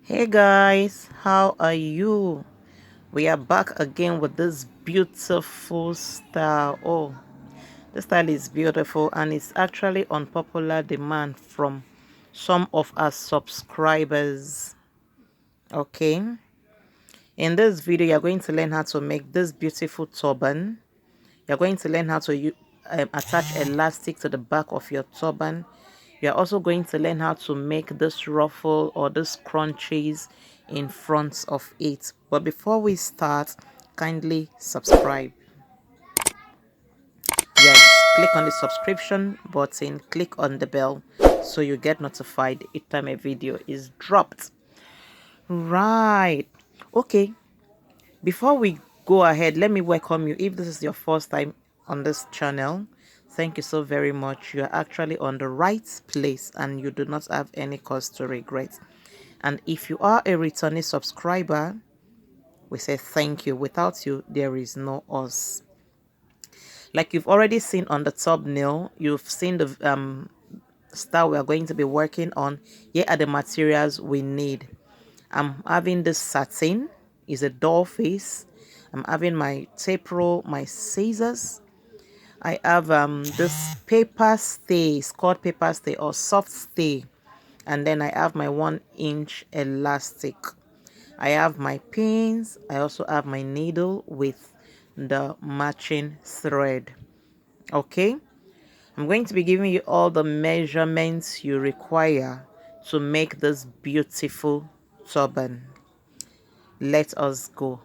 Hey guys, how are you? We are back again with this beautiful style. Oh, this style is beautiful and it's actually on popular demand from some of our subscribers. Okay, in this video you're going to learn how to make this beautiful turban. You're going to learn how to attach elastic to the back of your turban. You're also going to learn how to make this ruffle or this scrunches in front of it. But before we start, kindly subscribe. Yes, click on the subscription button, click on the bell so you get notified each time a video is dropped. Right. Okay, before we go ahead, let me welcome you. If this is your first time on this channel, thank you so very much. You're actually on the right place and you do not have any cause to regret. And if you are a returning subscriber, we say thank you. Without you, there is no us. Like you've already seen on the thumbnail, you've seen the style we are going to be working on. Here are the materials we need. I'm having this satin, is a doll face. I'm having my tape roll, my scissors. I have this paper stay, it's called paper stay or soft stay. And then I have my 1-inch elastic. I have my pins. I also have my needle with the matching thread. Okay, I'm going to be giving you all the measurements you require to make this beautiful turban. Let us go.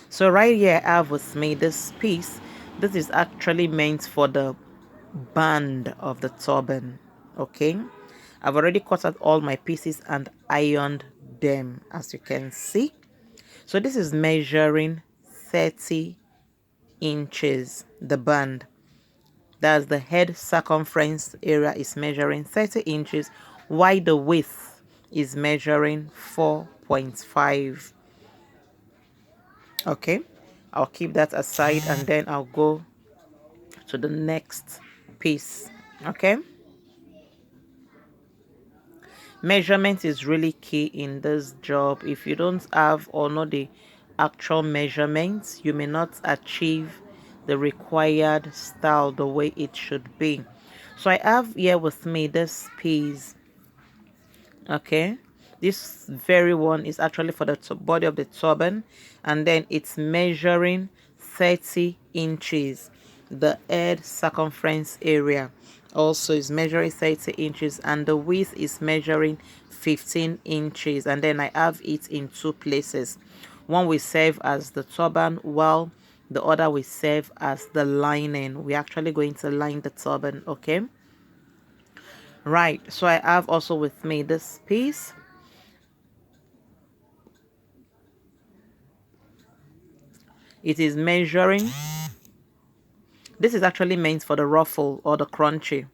So right here I have with me this piece. This is actually meant for the band of the turban. Okay, I've already cut out all my pieces and ironed them, as you can see. So this is measuring 30 inches, the band. That's the head circumference area is measuring 30 inches, while the width is measuring 4.5. Okay, I'll keep that aside and then I'll go to the next piece. Okay, measurement is really key in this job. If you don't have or know the actual measurements, you may not achieve the required style the way it should be. So I have here with me this piece. Okay, this very one is actually for the body of the turban, and then it's measuring 30 inches. The head circumference area also is measuring 30 inches, and the width is measuring 15 inches. And then I have it in two places. One will serve as the turban, while the other will serve as the lining. We're actually going to line the turban. Okay, right. So I have also with me this piece. It is measuring, this is actually meant for the ruffle or the crunchy.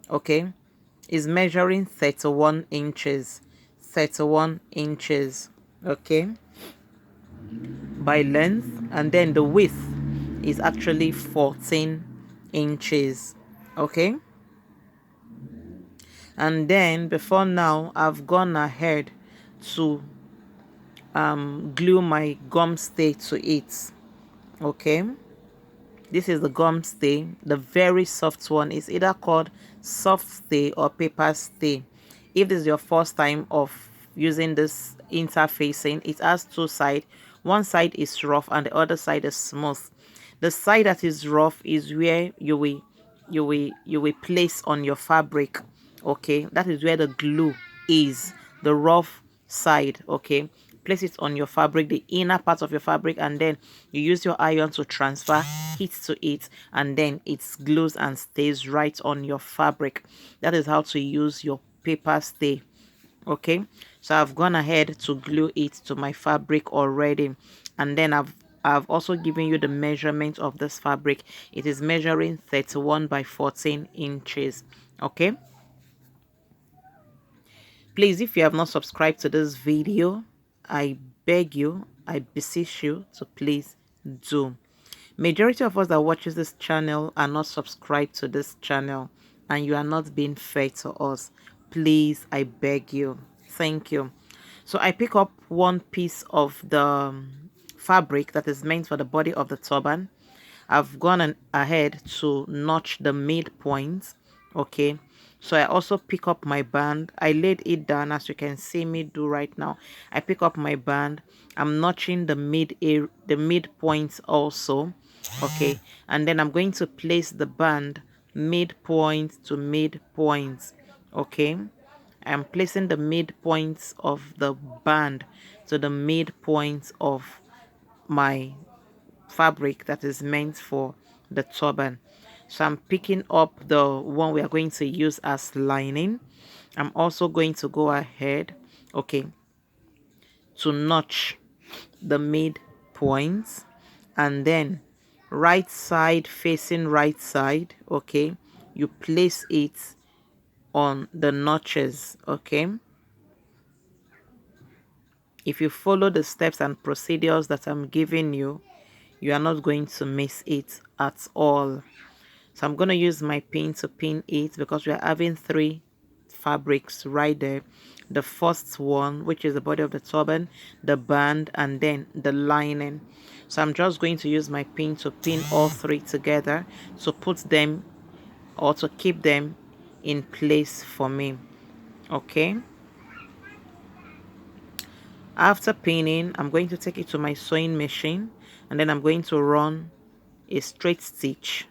Okay, is measuring 31 inches, 31 inches. Okay, by length, and then the width is actually 14 inches. Okay, and then before now I've gone ahead to glue my gum stay to it. Okay, this is the gum stay, the very soft one. Is either called soft stay or paper stay. If this is your first time of using this interfacing, it has two sides. One side is rough and the other side is smooth. The side that is rough is where you will place on your fabric. Okay, that is where the glue is, the rough side. Okay, place it on your fabric, the inner part of your fabric, and then you use your iron to transfer heat to it, and then it glues and stays right on your fabric. That is how to use your paper stay. Okay, so I've gone ahead to glue it to my fabric already, and then I've also given you the measurement of this fabric. It is measuring 31 by 14 inches. Okay, please, if you have not subscribed to this video, I beg you, I beseech you to please do. Majority of us that watches this channel are not subscribed to this channel, and you are not being fair to us. please, I beg you. Thank you. So I pick up one piece of the fabric that is meant for the body of the turban. I've gone ahead to notch the midpoint. Okay, so I also pick up my band. I laid it down as you can see me do right now. I pick up my band. I'm notching the midpoint also. Okay, and then I'm going to place the band midpoint to midpoint. Okay, I'm placing the midpoints of the band to the midpoint of my fabric that is meant for the turban. So I'm picking up the one we are going to use as lining. I'm also going to go ahead, okay, to notch the midpoints, and then right side facing right side, okay, you place it on the notches. Okay, if you follow the steps and procedures that I'm giving you, you are not going to miss it at all. So I'm going to use my pin to pin it because we are having three fabrics right there. The first one, which is the body of the turban, the band, and then the lining. So I'm just going to use my pin to pin all three together to put them or to keep them in place for me. Okay, after pinning, I'm going to take it to my sewing machine, and then I'm going to run a straight stitch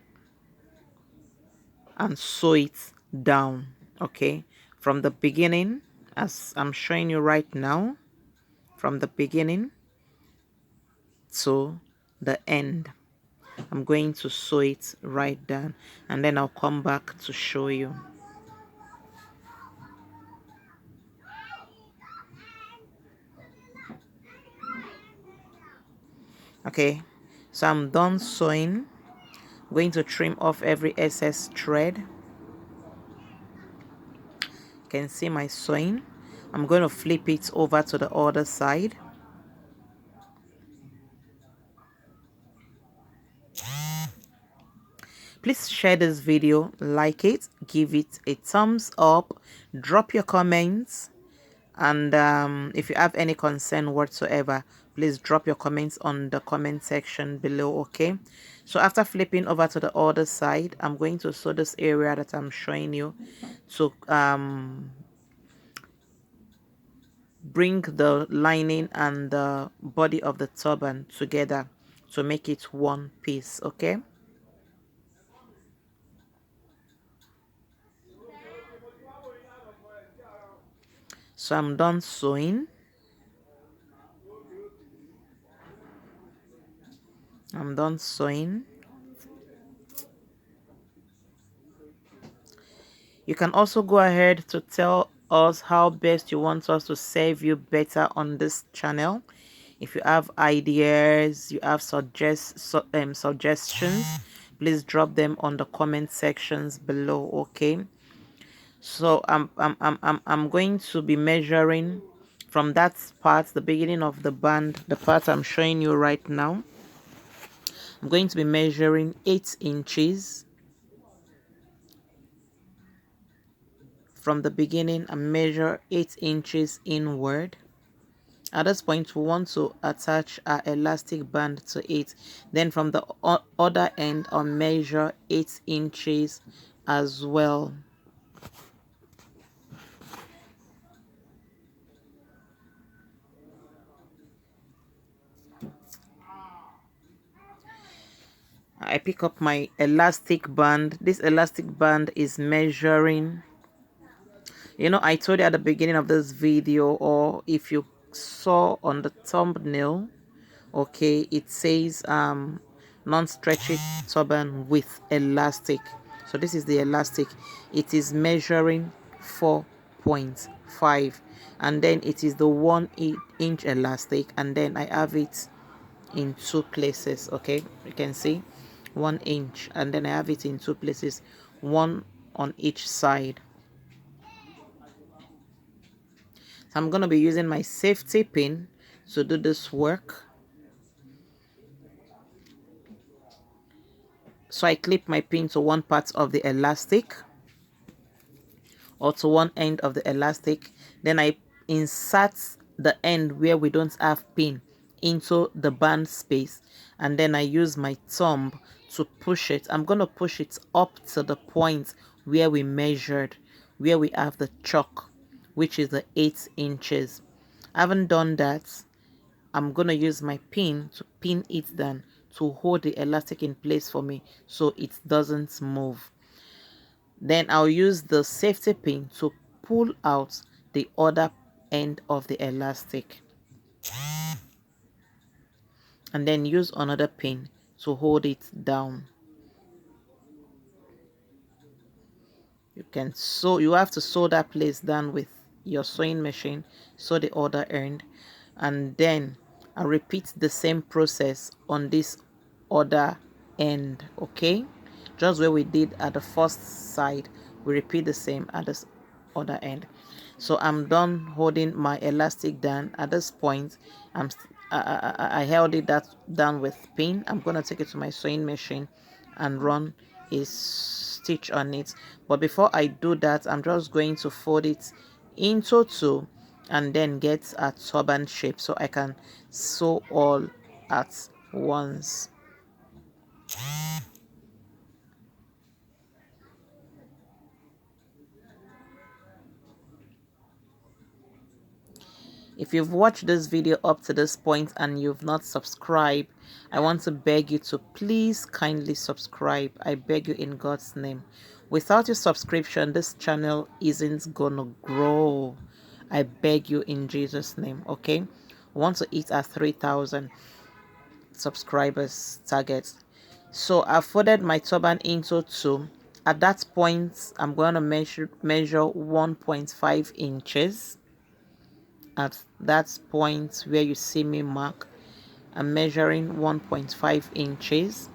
and sew it down. Okay, from the beginning, as I'm showing you right now, from the beginning to the end, I'm going to sew it right down, and then I'll come back to show you. Okay, so I'm done sewing. I'm going to trim off every excess thread. You can see my sewing. I'm going to flip it over to the other side. Please share this video, like it, give it a thumbs up, drop your comments, and if you have any concern whatsoever, please drop your comments on the comment section below. Okay, so after flipping over to the other side, I'm going to sew this area that I'm showing you to bring the lining and the body of the turban together to make it one piece. Okay, so I'm done sewing. I'm done sewing. You can also go ahead to tell us how best you want us to serve you better on this channel. If you have ideas, you have suggestions, please drop them on the comment sections below. Okay, so I'm going to be measuring from that part, the beginning of the band, the part I'm showing you right now. I'm going to be measuring 8 inches from the beginning and measure 8 inches inward. At this point, we want to attach our elastic band to it. Then from the other end, I'll measure 8 inches as well. I pick up my elastic band. This elastic band is measuring, you know, I told you at the beginning of this video, or if you saw on the thumbnail, okay, it says non-stretchy turban with elastic. So this is the elastic. It is measuring 4.5, and then it is the 1 inch elastic, and then I have it in two places. Okay, you can see 1 inch, and then I have it in two places, one on each side. So I'm going to be using my safety pin to do this work. So I clip my pin to one part of the elastic. or to one end of the elastic. Then I insert the end where we don't have pin into the band space, and then I use my thumb to push it. I'm going to push it up to the point where we measured, where we have the chalk, which is the 8 inches. I haven't done that. I'm going to use my pin to pin it down to hold the elastic in place for me so it doesn't move. Then I'll use the safety pin to pull out the other end of the elastic, and then use another pin to hold it down. You have to sew that place down with your sewing machine, sew the other end, and then I repeat the same process on this other end. Okay, just where we did at the first side, we repeat the same at this other end. So I'm done holding my elastic down. At this point, I held it that down with pin. I'm gonna take it to my sewing machine and run a stitch on it. But before I do that, I'm just going to fold it into two and then get a turban shape so I can sew all at once. If you've watched this video up to this point and you've not subscribed, I want to beg you to please kindly subscribe. I beg you in God's name. Without your subscription, this channel isn't gonna grow. I beg you in Jesus' name, okay? We want to hit our 3,000 subscribers target. So I folded my turban into two. At that point, I'm going to measure 1.5 inches. At that point where you see me mark, I'm measuring 1.5 inches.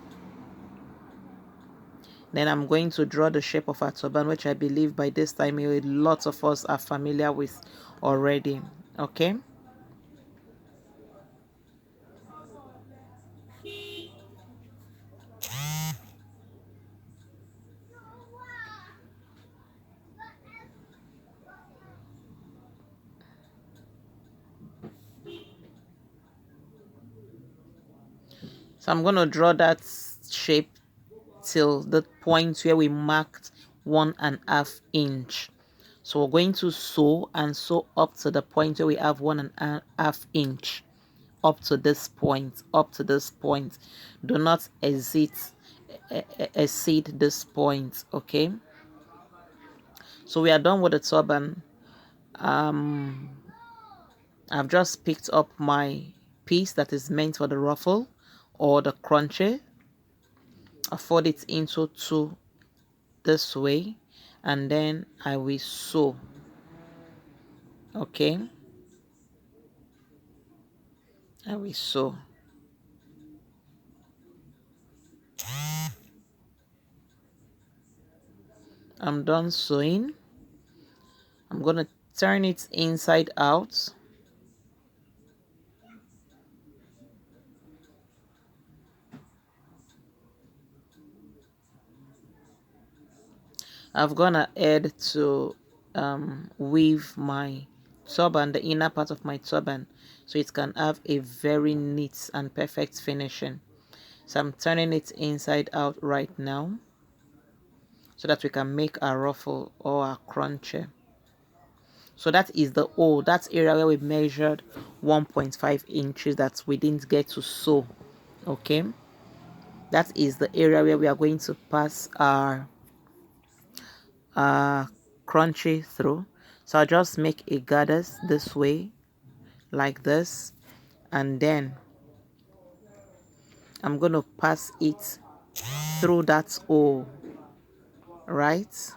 Then I'm going to draw the shape of a turban, which I believe by this time a lot of us are familiar with already. Okay. So I'm going to draw that shape till the point where we marked 1.5 inch. So we're going to sew and sew up to the point where we have 1.5 inch, up to this point, up to this point. Do not exceed this point. Okay, so we are done with the turban. I've just picked up my piece that is meant for the ruffle or the crunchy. I fold it into two this way, and then I will sew. Okay, I will sew. I'm done sewing. I'm gonna turn it inside out. I've gone ahead to weave my turban, the inner part of my turban, so it can have a very neat and perfect finishing. So I'm turning it inside out right now so that we can make a ruffle or a crunchy. So that is the hole, that area where we measured 1.5 inches that we didn't get to sew. Okay, that is the area where we are going to pass our crunchy through. So I'll just make a goddess this way, like this, and then I'm going to pass it through that hole, right?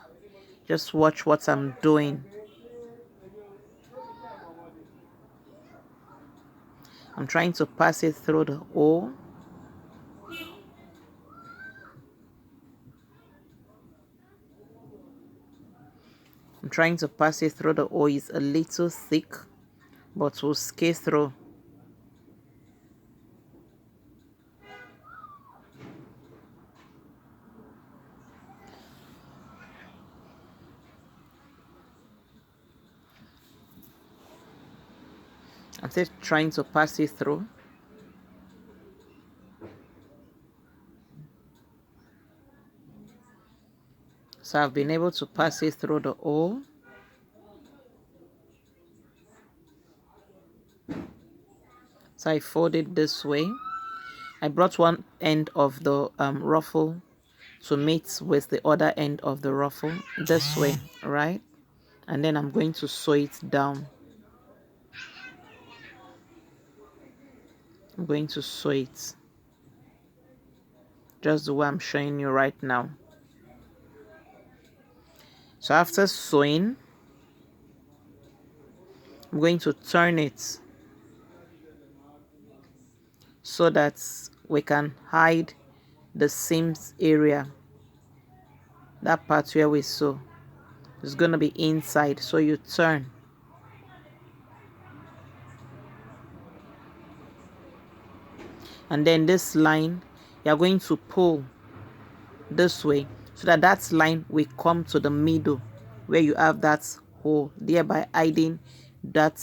Just watch what I'm doing. I'm trying to pass it through the hole. I'm trying to pass it through the hole. It's a little thick, but we'll scale through. I'm still trying to pass it through. So I've been able to pass it through the hole. So I fold it this way. I brought one end of the ruffle to meet with the other end of the ruffle this way, right? And then I'm going to sew it down. I'm going to sew it just the way I'm showing you right now. So after sewing, I'm going to turn it so that we can hide the seams area. That part where we sew is going to be inside, so you turn. And then this line, you're going to pull this way so that that line will come to the middle where you have that hole, thereby hiding that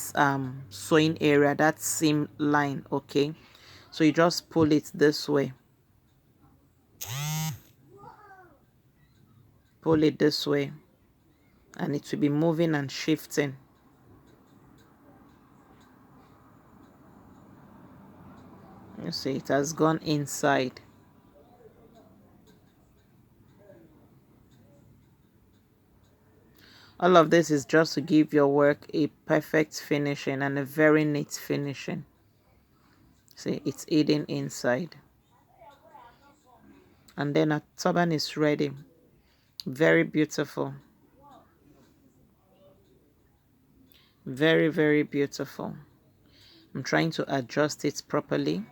sewing area, that seam line. Okay, so you just pull it this way, pull it this way, and it will be moving and shifting. You see, it has gone inside. All of this is just to give your work a perfect finishing and a very neat finishing. See, it's hidden inside. And then our turban is ready. Very beautiful. Very, very beautiful. I'm trying to adjust it properly.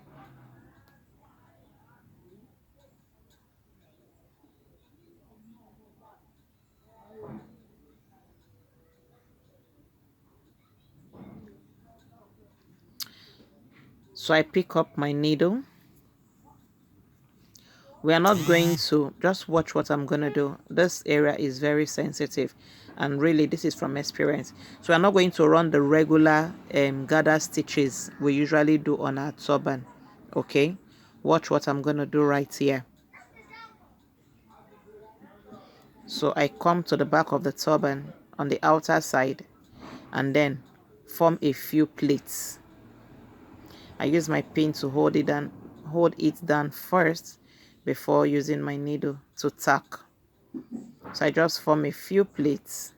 So I pick up my needle. We are not going to, just watch what I'm going to do. This area is very sensitive, and really this is from experience. So we're not going to run the regular gather stitches we usually do on our turban. Okay, watch what I'm going to do right here. So I come to the back of the turban on the outer side and then form a few pleats. I use my pin to hold it down first before using my needle to tack. So I just form a few pleats.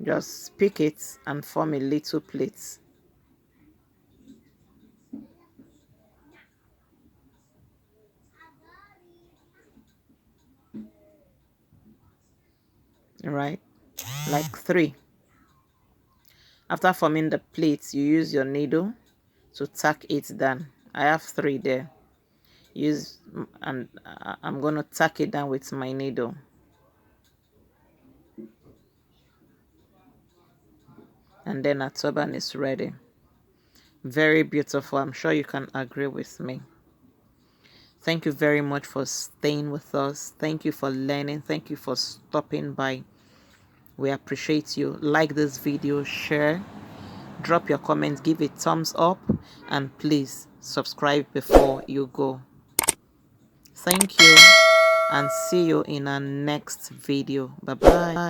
Just pick it and form a little plait. Right, like 3. After forming the pleats, you use your needle to tack it down. I have 3 there. And I'm going to tack it down with my needle. And then our turban is ready. Very beautiful. I'm sure you can agree with me. Thank you very much for staying with us. Thank you for learning. Thank you for stopping by. We appreciate you. Like this video, share, drop your comments, give it thumbs up, and please subscribe before you go. Thank you, and see you in our next video. Bye bye.